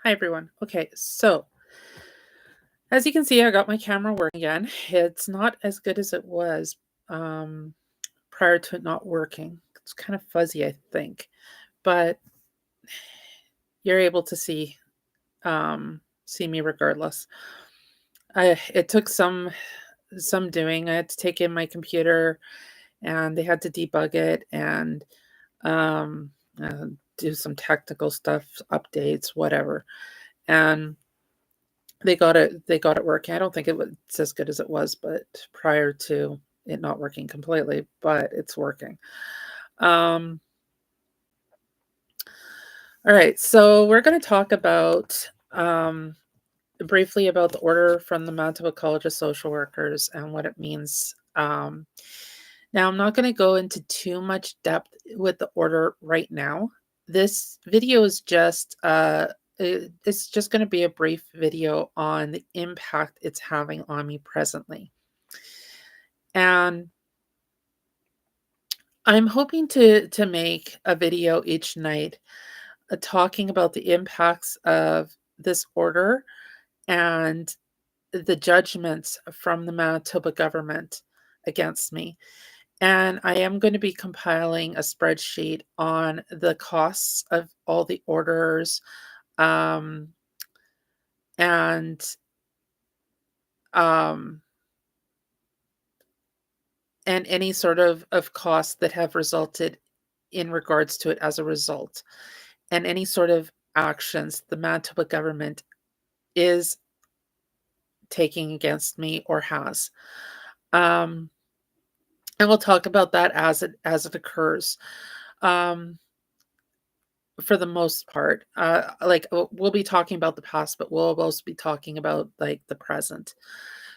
Hi everyone. Okay, so as you can see, I got my camera working again. It's not as good as it was um, prior to it not working. It's kind of fuzzy, I think, but you're able to see me regardless. It took some doing. I had to take in my computer, and they had to debug it and um, uh, do some technical stuff, updates, whatever, and they got it working. I don't think it's as good as it was, but prior to it not working completely, but it's working. Um, all right, so we're going to talk about briefly about the order from the Manitoba College of Social Workers and what it means. Now, I'm not going to go into too much depth with the order right now. This video is it's just going to be a brief video on the impact it's having on me presently. And I'm hoping to make a video each night talking about the impacts of this order and the judgments from the Manitoba government against me. And I am going to be compiling a spreadsheet on the costs of all the orders um, and um, and any sort of costs that have resulted in regards to it as a result, and any sort of actions the Manitoba government is taking against me or has. Um, and we'll talk about that as it occurs. Um, for the most part, we'll be talking about the past, but we'll also be talking about like the present.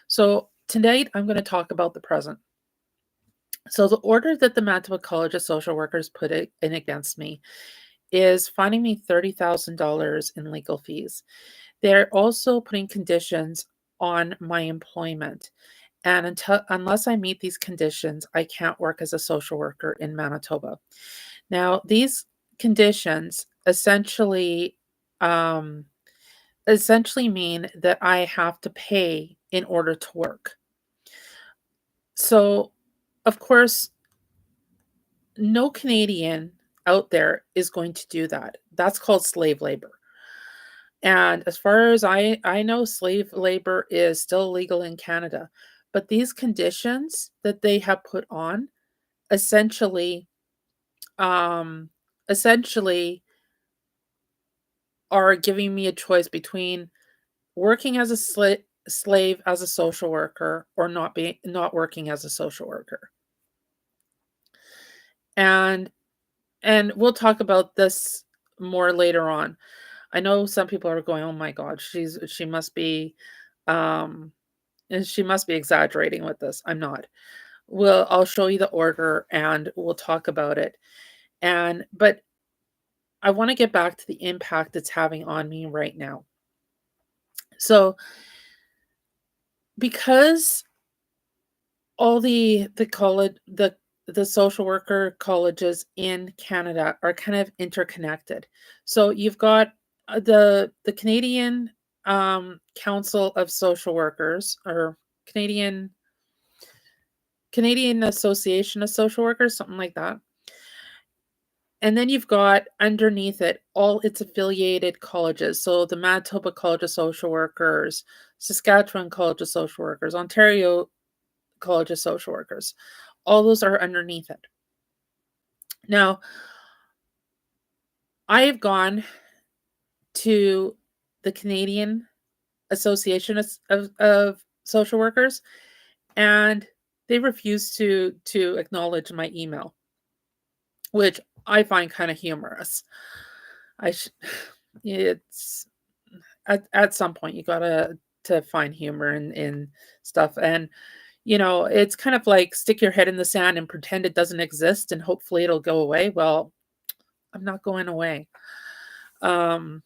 So tonight, I'm going to talk about the present. So the order that the Manitoba College of Social Workers put in against me is fining me $30,000 in legal fees. They're also putting conditions on my employment. And unless I meet these conditions, I can't work as a social worker in Manitoba. Now, these conditions um, essentially mean that I have to pay in order to work. So, of course, no Canadian out there is going to do that. That's called slave labor. And as far as I know, slave labor is still legal in Canada. But these conditions that they have put on essentially um essentially are giving me a choice between working as a slave as a social worker or not working as a social worker. And we'll talk about this more later on. I know some people are going, "Oh my god, she must be um and she must be exaggerating with this." I'm not. I'll show you the order and we'll talk about it. But I want to get back to the impact it's having on me right now. So, because all the social worker colleges in Canada are kind of interconnected. So you've got the Canadian Council of Social Workers, or Canadian Canadian Association of Social Workers, something like that. And then you've got underneath it all its affiliated colleges. So the Manitoba College of Social Workers, Saskatchewan College of Social Workers, Ontario College of Social Workers. All those are underneath it. Now, I have gone to the Canadian Association of Social Workers, and they refuse to acknowledge my email, which I find kind of humorous. I sh- it's at some point you gotta to find humor in stuff, and it's kind of like stick your head in the sand and pretend it doesn't exist, and hopefully it'll go away. Well, I'm not going away. Um,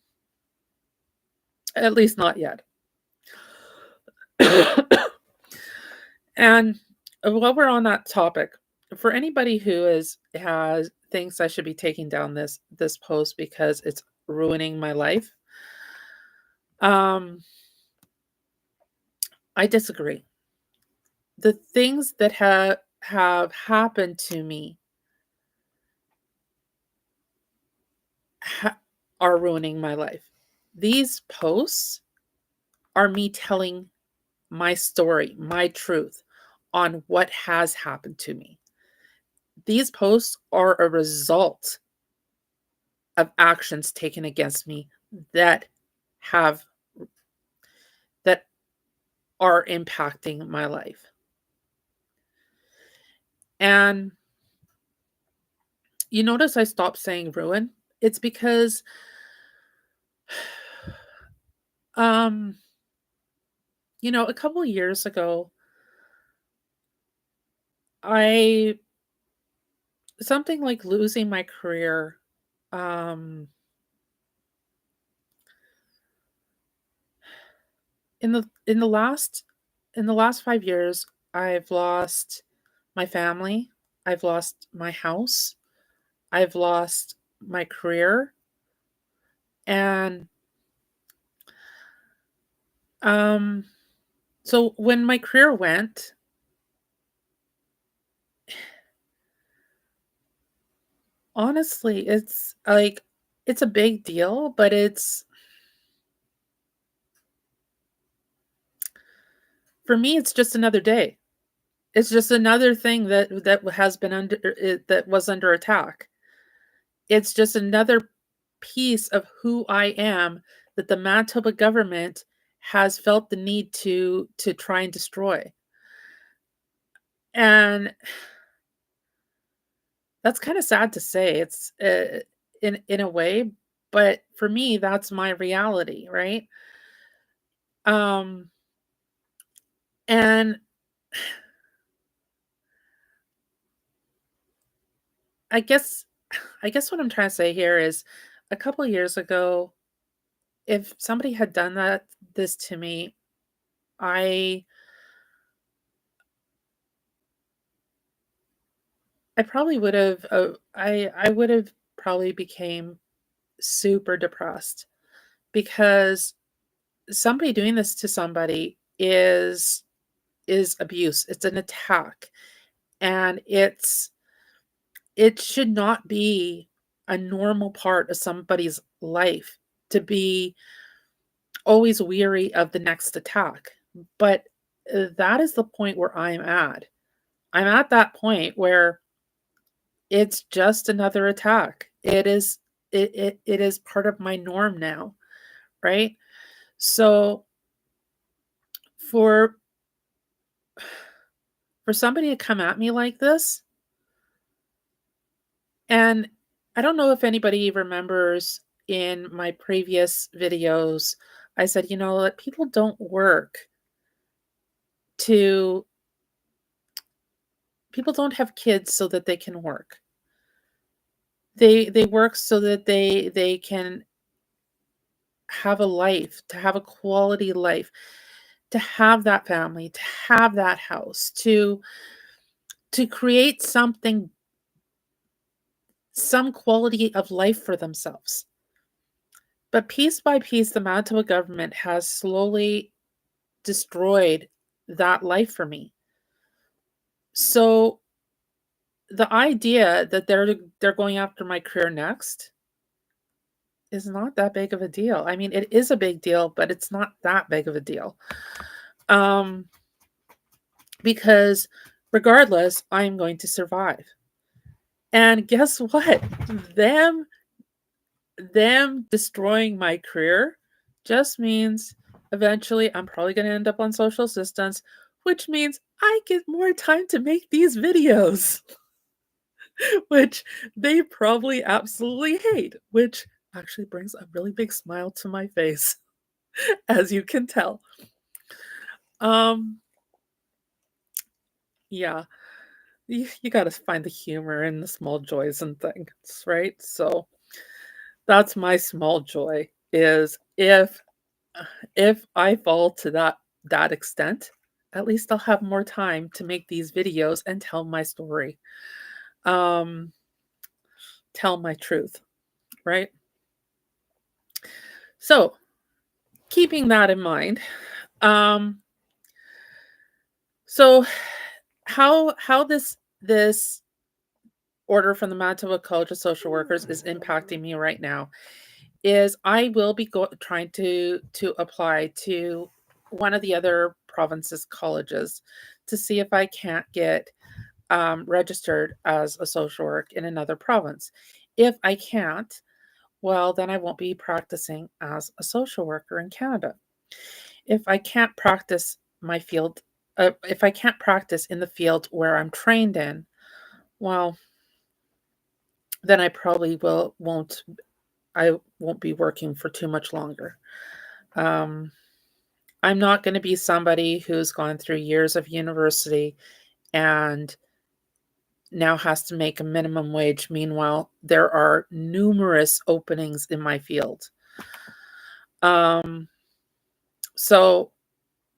at least not yet. And while we're on that topic, for anybody who has thinks I should be taking down this post because it's ruining my life, Um, I disagree. The things that have happened to me ha- are ruining my life. These posts are me telling my story, my truth on what has happened to me. These posts are a result of actions taken against me that have that are impacting my life. And you notice I stopped saying ruin? It's because um a couple years ago, I something like losing my career. Um in the last 5 years, I've lost my family, I've lost my house, I've lost my career, and um so when my career went, honestly, it's like it's a big deal, but it's for me it's just another day. It's just another thing that has been that was under attack. It's just another piece of who I am that the Manitoba government has felt the need to try and destroy. And that's kind of sad to say. It's in a way, but for me that's my reality, right? Um and I guess I guess what I'm trying to say here is a couple years ago, if somebody had done this to me, I I probably would have I would have probably became super depressed because somebody doing this to somebody is abuse. It's an attack, and it should not be a normal part of somebody's life to be always weary of the next attack. But that is the point where I'm at. I'm at that point where it's just another attack. It is part of my norm now, right? So for for somebody to come at me like this, and I don't know if anybody remembers in my previous videos, I said, that people don't work to people don't have kids so that they can work. They work so that they can have a life, to have a quality life, to have that family, to have that house, to create some quality of life for themselves. But piece by piece, the Manitoba government has slowly destroyed that life for me. So the idea that they're going after my career next is not that big of a deal. I mean, it is a big deal, but it's not that big of a deal. Um, because regardless, I'm going to survive. And guess what? Them them destroying my career just means eventually I'm probably going to end up on social assistance, which means I get more time to make these videos, which they probably absolutely hate, which actually brings a really big smile to my face, as you can tell. Um, yeah, you got to find the humor in the small joys and things, right? So that's my small joy is if I fall to that extent, at least I'll have more time to make these videos and tell my story. Um, tell my truth, right? So, keeping that in mind, um, so how this order from the Manitoba College of Social Workers is impacting me right now is I will be trying to apply to one of the other province's colleges to see if I can't get registered as a social work in another province. If I can't, well, then I won't be practicing as a social worker in Canada. If I can't practice my field, if I can't practice in the field where I'm trained in, well, then I probably I won't be working for too much longer. Um, I'm not going to be somebody who's gone through years of university and now has to make a minimum wage. Meanwhile, there are numerous openings in my field. Um, so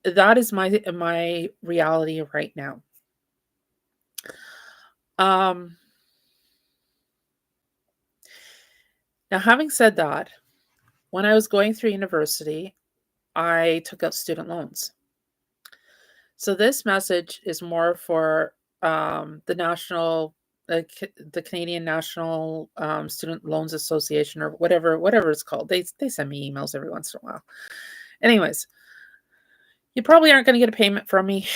that is my reality right now. Um, Now, having said that, when I was going through university, I took out student loans. So this message is more for the the Canadian National Student Loans Association, or whatever it's called. They send me emails every once in a while. Anyways, you probably aren't going to get a payment from me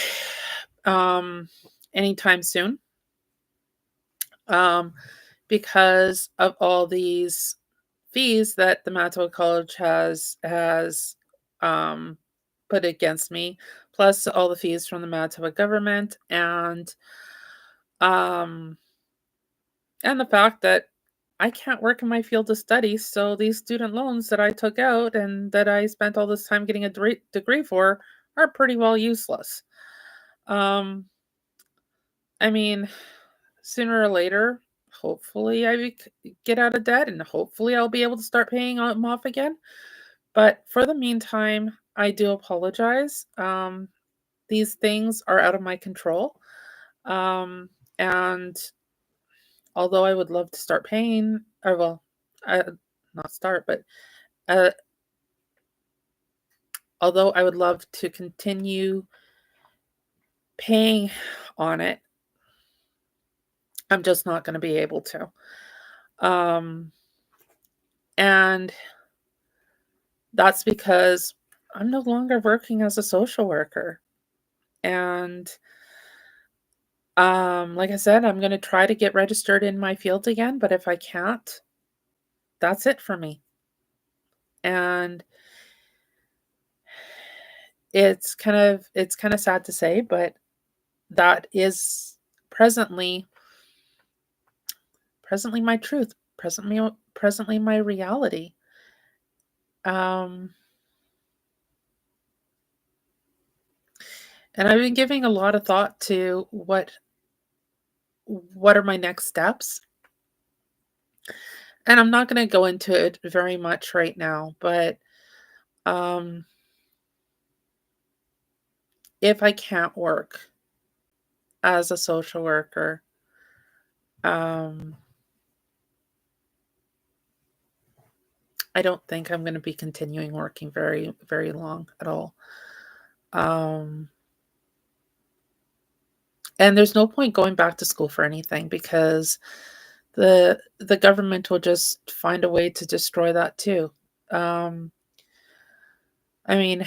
um, anytime soon, um, because of all these fees that the Manitoba College has um, put against me, plus all the fees from the Manitoba government, um, and the fact that I can't work in my field of study. So these student loans that I took out and that I spent all this time getting a degree for are pretty well useless. Um, I mean, sooner or later, hopefully get out of debt and hopefully I'll be able to start paying them off again. But for the meantime, I do apologize. These things are out of my control. Um, and although I would love to start paying, or well, not start, but uh, although I would love to continue paying on it, I'm just not going to be able to. Um, and that's because I'm no longer working as a social worker. And like I said, I'm going to try to get registered in my field again, but if I can't, that's it for me. And it's kind of sad to say, but that is presently my truth, presently my reality. Um and I've been giving a lot of thought to what are my next steps. And I'm not going to go into it very much right now, but um if I can't work as a social worker, um I don't think I'm going to be continuing working very, very long at all. Um, and there's no point going back to school for anything because the government will just find a way to destroy that too. Um, I mean,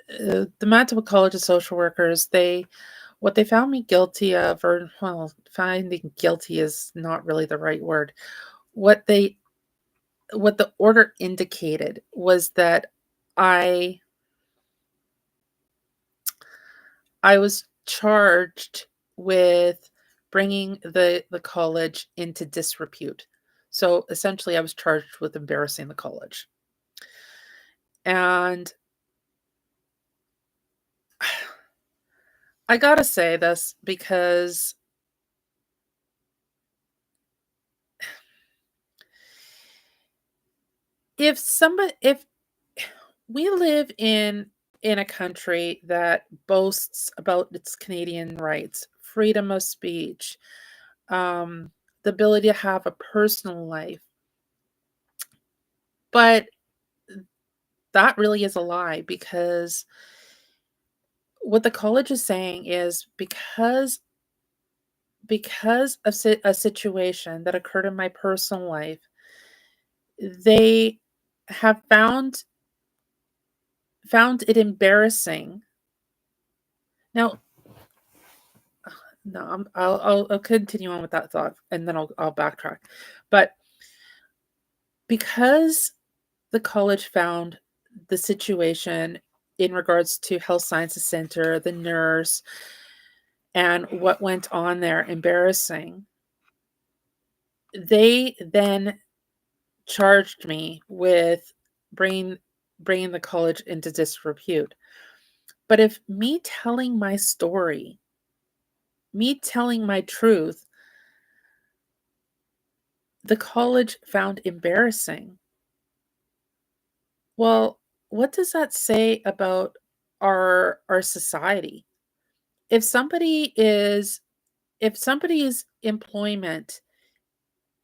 the Manitoba College of Social Workers, what they found me guilty of, or well, finding guilty is not really the right word. What they what the order indicated was that I I was charged with bringing the college into disrepute. So, essentially, I was charged with embarrassing the college. And I gotta say this because if we live in a country that boasts about its Canadian rights, freedom of speech, the ability to have a personal life, but that really is a lie, because what the college is saying is, because of a situation that occurred in my personal life, they have found it embarrassing. Now, no, I'll continue on with that thought, and then I'll backtrack. But because the college found the situation in regards to Health Sciences Center, the nurse, and what went on there embarrassing, they then charged me with bringing bringing the college into disrepute. But if me telling my story, me telling my truth, the college found embarrassing, well, what does that say about our society? If somebody is if somebody's employment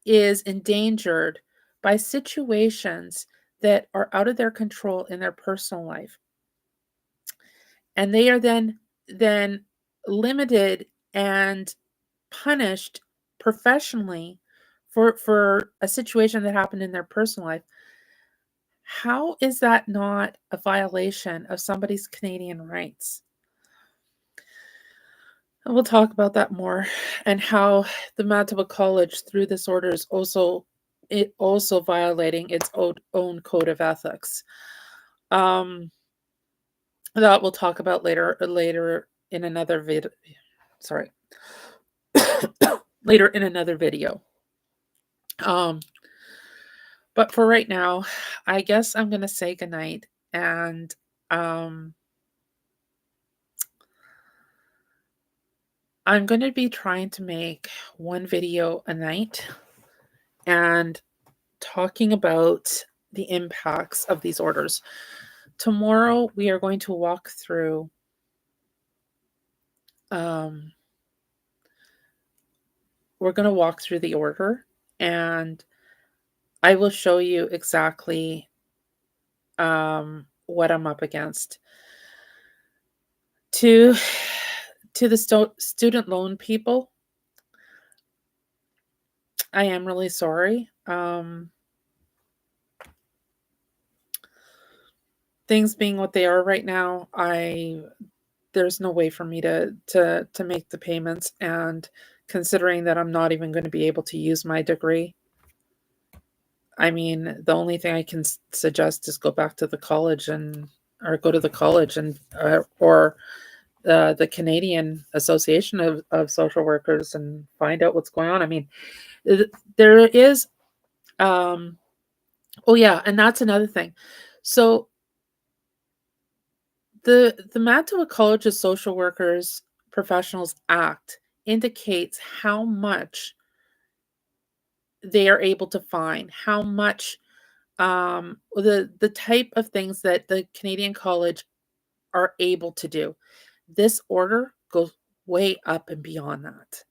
is endangered by situations that are out of their control in their personal life, and they are then limited and punished professionally for a situation that happened in their personal life, how is that not a violation of somebody's Canadian rights? And we'll talk about that more, and how the Manitoba College, through this order, is also violating its own code of ethics. Um, that we'll talk about later in another video. Sorry, later in another video. Um, but for right now, I guess I'm gonna say goodnight, and um, I'm gonna be trying to make one video a night and talking about the impacts of these orders. Tomorrow, we are going to walk through um, we're going to walk through the order, and I will show you exactly what I'm up against. To the student loan people, I am really sorry. Things being what they are right now, there's no way for me to make the payments, and considering that I'm not even going to be able to use my degree, I mean, the only thing I can suggest is go back to the college, and or go to the college, and or the Canadian Association of Social Workers, and find out what's going on. I mean, there is oh yeah, and that's another thing. So the Manitoba College of Social Workers Professionals Act indicates how much they are able to fine, how much the type of things that the Canadian College are able to do. This order goes way up and beyond that.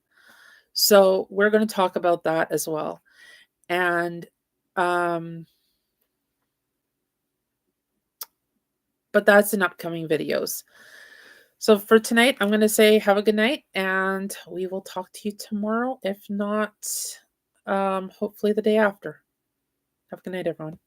So we're going to talk about that as well. And um but that's in upcoming videos. So for tonight, I'm going to say have a good night, and we will talk to you tomorrow, if not hopefully the day after. Have a good night, everyone.